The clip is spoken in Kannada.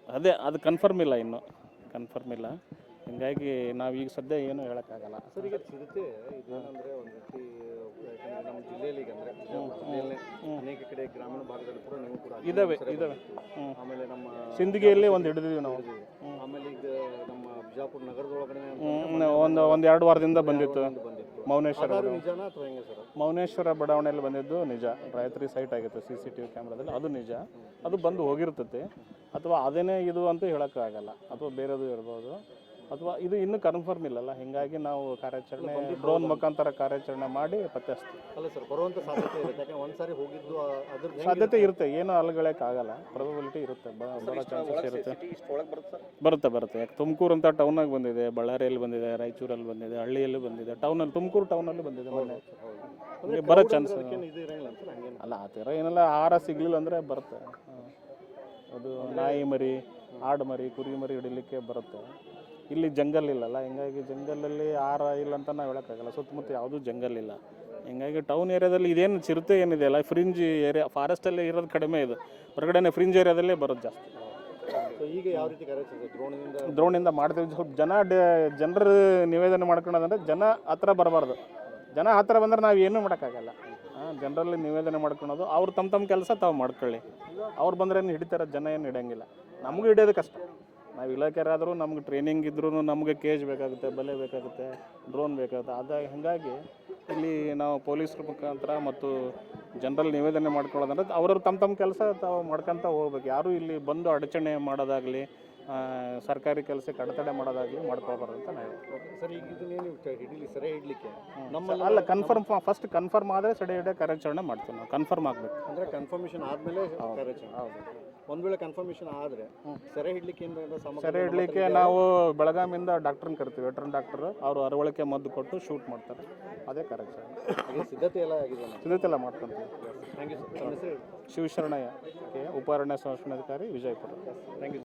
ಅದೇ ಅದು ಕನ್ಫರ್ಮ್ ಇಲ್ಲ, ಇನ್ನೂ ಕನ್ಫರ್ಮ್ ಇಲ್ಲ. ಹೀಗಾಗಿ ನಾವೀಗ ಸದ್ಯ ಏನು ಹೇಳೋಕ್ಕಾಗಲ್ಲ. ಸರ್, ಈಗ ಚಿರತೆ ಇದೇನಂದರೆ ಒಂದು ರೀತಿ ಯಾಕಂದರೆ ನಮ್ಮ ಜಿಲ್ಲೆಯಲ್ಲಿ ಈಗ ಅಂದರೆ ಜಿಲ್ಲೆಯಲ್ಲೇ ಅನೇಕ ಕಡೆ ಗ್ರಾಮೀಣ ಭಾಗದಲ್ಲಿ ಕೂಡ ನೀವು ಕೂಡ ಇದ್ದಾವೆ. ಆಮೇಲೆ ನಮ್ಮ ಸಿಂದಗಿಯಲ್ಲಿ ಒಂದು ಹಿಡಿದಿವಿ ನಾವು. ಆಮೇಲೆ ಈಗ ನಮ್ಮ ಬಿಜಾಪುರ ನಗರದೊಳಗಡೆ ಒಂದು 2 ವಾರದಿಂದ ಬಂದಿತ್ತು. ಮೌನೇಶ್ವರ ನಿಜಾನ ಅಥವಾ ಹೆಂಗೆ ಸರ್? ಮೌನೇಶ್ವರ ಬಡಾವಣೆಯಲ್ಲಿ ಬಂದಿದ್ದು ನಿಜ. ರಾತ್ರಿ ಸೈಟ್ ಆಗಿತ್ತು CCTV ಕ್ಯಾಮ್ರಾದಲ್ಲಿ, ಅದು ನಿಜ. ಅದು ಬಂದು ಹೋಗಿರ್ತೈತೆ. ಅಥವಾ ಅದೇನೇ ಇದು ಅಂತ ಹೇಳೋಕ್ಕಾಗಲ್ಲ, ಅಥವಾ ಬೇರೆದು ಇರ್ಬೋದು, ಅಥವಾ ಇದು ಇನ್ನೂ ಕನ್ಫರ್ಮ್ ಇಲ್ಲಲ್ಲ. ಹೀಗಾಗಿ ನಾವು ಕಾರ್ಯಾಚರಣೆ ಡ್ರೋನ್ ಮುಖಾಂತರ ಕಾರ್ಯಾಚರಣೆ ಮಾಡಿ ಪತ್ತೆ ಹಚ್ತೀವಿ. ಅಲ್ಲ ಸರ್, ಬರುವಂಥ ಸಾಧ್ಯತೆ ಇರುತ್ತೆ. ಯಾಕಂದ್ರೆ ಒಂದು ಸಾರಿ ಹೋಗಿದ್ದು ಅದ್ರ ಸಾಧ್ಯತೆ ಇರುತ್ತೆ, ಏನು ಅಲ್ಗಳಕ್ಕಾಗಲ್ಲ, ಪ್ರೊಬಬಿಲಿಟಿ ಇರುತ್ತೆ, ಬರೋ ಚಾನ್ಸಸ್ ಇರುತ್ತೆ. ಬರುತ್ತೆ. ಯಾಕೆ ತುಮಕೂರು ಅಂತ ಟೌನಾಗ ಬಂದಿದೆ, ಬಳ್ಳಾರಿಯಲ್ಲಿ ಬಂದಿದೆ, ರಾಯಚೂರಲ್ಲಿ ಬಂದಿದೆ, ಹಳ್ಳಿಯಲ್ಲಿ ಬಂದಿದೆ, ಟೌನಲ್ಲಿ ತುಮಕೂರು ಟೌನಲ್ಲಿ ಬಂದಿದೆ ಮೊನ್ನೆ. ಬರೋ ಚಾನ್ಸ್ ಅಲ್ಲ, ಆ ಥರ ಏನೆಲ್ಲ ಆಹಾರ ಸಿಗಲಿಲ್ಲ ಅಂದರೆ ಬರುತ್ತೆ. ಅದು ನಾಯಿ ಮರಿ, ಆಡು ಮರಿ, ಕುರಿ ಮರಿ ಹಿಡಿಲಿಕ್ಕೆ ಬರುತ್ತೆ. ಇಲ್ಲಿ ಜಂಗಲ್ ಇಲ್ಲಲ್ಲ, ಹಿಂಗಾಗಿ ಜಂಗಲಲ್ಲಿ ಆಹಾರ ಇಲ್ಲ ಅಂತ ನಾವು ಹೇಳೋಕ್ಕಾಗಲ್ಲ. ಸುತ್ತಮುತ್ತ ಯಾವುದೂ ಜಂಗಲ್ ಇಲ್ಲ. ಹಿಂಗಾಗಿ ಟೌನ್ ಏರಿಯಾದಲ್ಲಿ ಇದೇನು ಚಿರತೆ ಏನಿದೆಯಲ್ಲ, ಫ್ರಿಂಜ್ ಏರಿಯಾ, ಫಾರೆಸ್ಟಲ್ಲೇ ಇರೋದು ಕಡಿಮೆ. ಇದು ಹೊರಗಡೆ ಫ್ರಿಂಜ್ ಏರಿಯಾದಲ್ಲೇ ಬರೋದು ಜಾಸ್ತಿ. ಈಗ ಯಾವ ರೀತಿ ಡ್ರೋನಿಂದ ಮಾಡ್ತೀವಿ. ಸ್ವಲ್ಪ ಜನರು ನಿವೇದನೆ ಮಾಡ್ಕೊಳ್ಳೋದಂದ್ರೆ ಜನ ಹತ್ರ ಬರಬಾರ್ದು. ಜನ ಹತ್ರ ಬಂದರೆ ನಾವು ಏನೂ ಮಾಡೋಕ್ಕಾಗಲ್ಲ. ಜನರಲ್ಲಿ ನಿವೇದನೆ ಮಾಡ್ಕೊಳೋದು, ಅವ್ರು ತಮ್ಮ ಕೆಲಸ ತಾವು ಮಾಡ್ಕೊಳ್ಳಿ. ಅವ್ರು ಬಂದರೆ ಏನು ಹಿಡಿತಾರೆ, ಜನ ಏನು ಹಿಡಿಯಂಗಿಲ್ಲ. ನಮಗೂ ಹಿಡಿಯೋದು ಕಷ್ಟ. ನಾವು ಇಲಾಖೆರಾದರೂ ನಮ್ಗೆ ಟ್ರೈನಿಂಗ್ ಇದ್ರೂ ನಮಗೆ ಕೇಜ್ ಬೇಕಾಗುತ್ತೆ, ಬಲೆ ಬೇಕಾಗುತ್ತೆ, ಡ್ರೋನ್ ಬೇಕಾಗುತ್ತೆ. ಹಾಗಾಗಿ ಇಲ್ಲಿ ನಾವು ಪೊಲೀಸರ ಮುಖಾಂತರ ಮತ್ತು ಜನರಲ್ಲಿ ನಿವೇದನೆ ಮಾಡ್ಕೊಳ್ಳೋದಂದ್ರೆ ಅವ್ರವ್ರು ತಮ್ಮ ಕೆಲಸ ತಾವು ಮಾಡ್ಕೊತ ಹೋಗ್ಬೇಕು. ಯಾರೂ ಇಲ್ಲಿ ಬಂದು ಅಡಚಣೆ ಮಾಡೋದಾಗಲಿ, ಸರ್ಕಾರಿ ಕೆಲಸಕ್ಕೆ ಅಡೆತಡೆ ಮಾಡೋದಾಗಲಿ ಮಾಡ್ಕೋಬಾರ್ದು ಅಂತ ನಾವು ಸರ್. ಈಗ ಇದನ್ನೇನು ಹಿಡೀಲಿ, ಸೆರೆ ಹಿಡಲಿಕ್ಕೆ ಅಲ್ಲ, ಫಸ್ಟ್ ಕನ್ಫರ್ಮ್ ಆದರೆ ಸೆರೆ ಹಿಡಿಯೋ ಕಾರ್ಯಾಚರಣೆ ಮಾಡ್ತೀವಿ ನಾವು. ಕನ್ಫರ್ಮ್ ಆಗಬೇಕು ಅಂದರೆ ಕನ್ಫರ್ಮೇಷನ್ ಆದಮೇಲೆ ಕಾರ್ಯಾಚರಣೆ. ಹೌದು. ಒಂದು ವೇಳೆ ಕನ್ಫರ್ಮೇಷನ್ ಆದರೆ ಸೆರೆ ಹಿಡಲಿಕ್ಕೆ ಸೆರೆ ಹಿಡಲಿಕ್ಕೆ ನಾವು ಬೆಳಗಾಮಿಂದ ಡಾಕ್ಟ್ರನ್ನ ಕರಿತೀವಿ, ವೆಟ್ರನ್ ಡಾಕ್ಟರ್. ಅವರು ಅರವಳಿಕೆ ಮದ್ದು ಕೊಟ್ಟು ಶೂಟ್ ಮಾಡ್ತಾರೆ. ಅದೇ ಕಾರ್ಯಾಚರಣೆ. ಸಿದ್ಧತೆ ಎಲ್ಲ ಆಗಿದೆ, ಸಿದ್ಧತೆ ಎಲ್ಲ ಮಾಡ್ಕೊಂತೀವಿ. Thank you sir. ಶಿವಶರಣಯ್ಯ, ಉಪ ಅರಣ್ಯ ಸಂರಕ್ಷಣಾಧಿಕಾರಿ, ವಿಜಯಪುರ. Thank you.